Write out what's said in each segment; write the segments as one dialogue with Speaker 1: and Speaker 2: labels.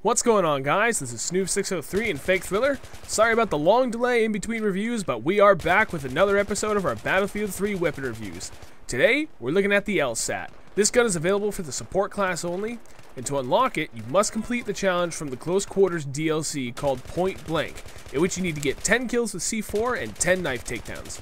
Speaker 1: What's going on, guys? This is Snoop603 and Fake Thriller. Sorry about the long delay in between reviews, but we are back with another episode of our Battlefield 3 weapon reviews. Today, we're looking at the LSAT. This gun is available for the support class only, and to unlock it, you must complete the challenge from the Close Quarters DLC called Point Blank, in which you need to get 10 kills with C4 and 10 knife takedowns.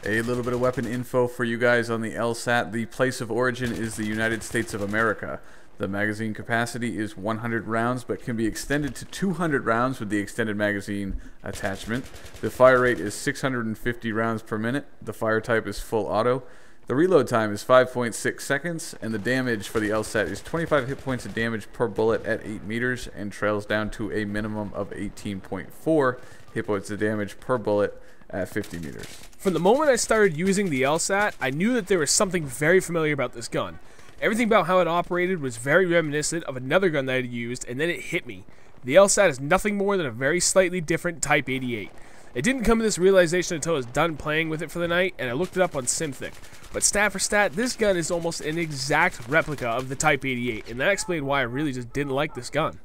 Speaker 2: A little bit of weapon info for you guys on the LSAT. The place of origin is the United States of America. The magazine capacity is 100 rounds, but can be extended to 200 rounds with the extended magazine attachment. The fire rate is 650 rounds per minute. The fire type is full auto. The reload time is 5.6 seconds, and the damage for the LSAT is 25 hit points of damage per bullet at 8 meters, and trails down to a minimum of 18.4 hit points of damage per bullet at 50 meters.
Speaker 1: From the moment I started using the LSAT, I knew that there was something very familiar about this gun. Everything about how it operated was very reminiscent of another gun that I had used, and then it hit me. The LSAT is nothing more than a very slightly different Type 88. It didn't come to this realization until I was done playing with it for the night, and I looked it up on Simthic. But stat for stat, this gun is almost an exact replica of the Type 88, and that explained why I really just didn't like this gun.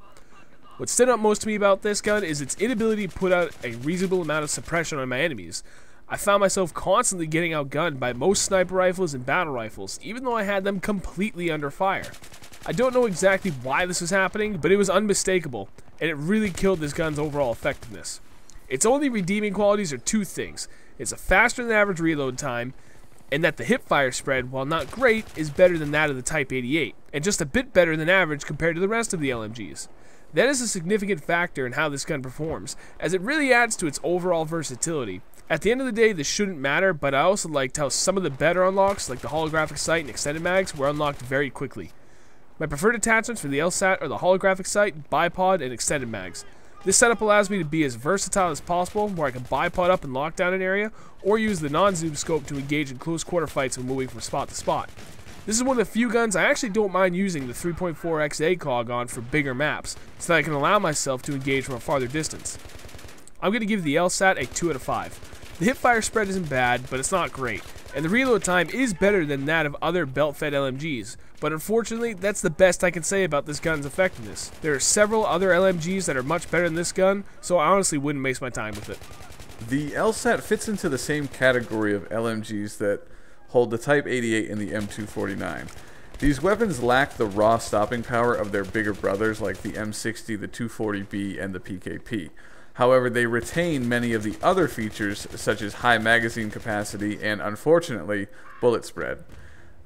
Speaker 1: What stood out most to me about this gun is its inability to put out a reasonable amount of suppression on my enemies. I found myself constantly getting outgunned by most sniper rifles and battle rifles, even though I had them completely under fire. I don't know exactly why this was happening, but it was unmistakable, and it really killed this gun's overall effectiveness. Its only redeeming qualities are two things. It's a faster than average reload time, and that the hipfire spread, while not great, is better than that of the Type 88, and just a bit better than average compared to the rest of the LMGs. That is a significant factor in how this gun performs, as it really adds to its overall versatility. At the end of the day, this shouldn't matter, but I also liked how some of the better unlocks, like the holographic sight and extended mags, were unlocked very quickly. My preferred attachments for the LSAT are the holographic sight, bipod, and extended mags. This setup allows me to be as versatile as possible, where I can bipod up and lock down an area, or use the non-zoom scope to engage in close quarter fights when moving from spot to spot. This is one of the few guns I actually don't mind using the 3.4x ACOG on for bigger maps, so that I can allow myself to engage from a farther distance. I'm going to give the LSAT a 2 out of 5. The hipfire spread isn't bad, but it's not great, and the reload time is better than that of other belt-fed LMGs, but unfortunately, that's the best I can say about this gun's effectiveness. There are several other LMGs that are much better than this gun, so I honestly wouldn't waste my time with it.
Speaker 2: The LSAT fits into the same category of LMGs that hold the Type 88 and the M249. These weapons lack the raw stopping power of their bigger brothers like the M60, the 240B, and the PKP. However, they retain many of the other features such as high magazine capacity and, unfortunately, bullet spread.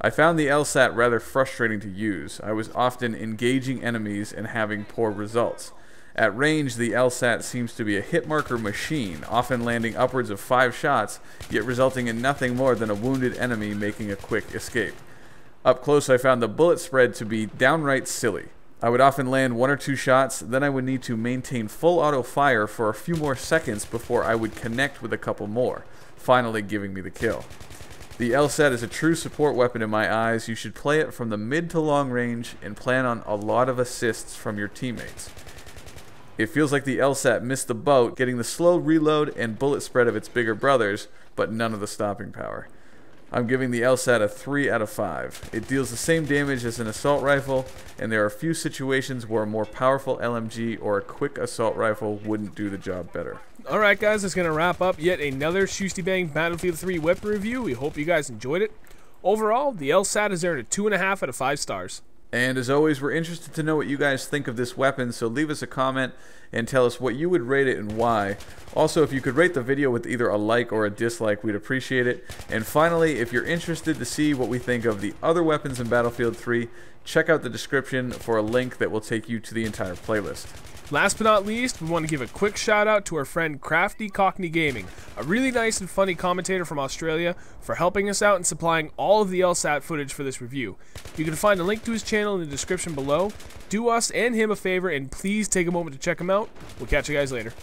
Speaker 2: I found the LSAT rather frustrating to use. I was often engaging enemies and having poor results. At range, the LSAT seems to be a hit marker machine, often landing upwards of 5 shots, yet resulting in nothing more than a wounded enemy making a quick escape. Up close, I found the bullet spread to be downright silly. I would often land 1 or 2 shots, then I would need to maintain full auto fire for a few more seconds before I would connect with a couple more, finally giving me the kill. The LSAT is a true support weapon in my eyes. You should play it from the mid to long range and plan on a lot of assists from your teammates. It feels like the LSAT missed the boat, getting the slow reload and bullet spread of its bigger brothers, but none of the stopping power. I'm giving the LSAT a 3 out of 5. It deals the same damage as an assault rifle, and there are a few situations where a more powerful LMG or a quick assault rifle wouldn't do the job better.
Speaker 1: Alright guys, that's going to wrap up yet another Shustybang Battlefield 3 weapon review. We hope you guys enjoyed it. Overall, the LSAT has earned a 2.5 out of 5 stars.
Speaker 2: And as always, we're interested to know what you guys think of this weapon, so leave us a comment and tell us what you would rate it and why. Also, if you could rate the video with either a like or a dislike, we'd appreciate it. And finally, if you're interested to see what we think of the other weapons in Battlefield 3, check out the description for a link that will take you to the entire playlist.
Speaker 1: Last but not least, we want to give a quick shout out to our friend Crafty Cockney Gaming, a really nice and funny commentator from Australia, for helping us out and supplying all of the LSAT footage for this review. You can find a link to his channel in the description below. Do us and him a favor and please take a moment to check him out. We'll catch you guys later.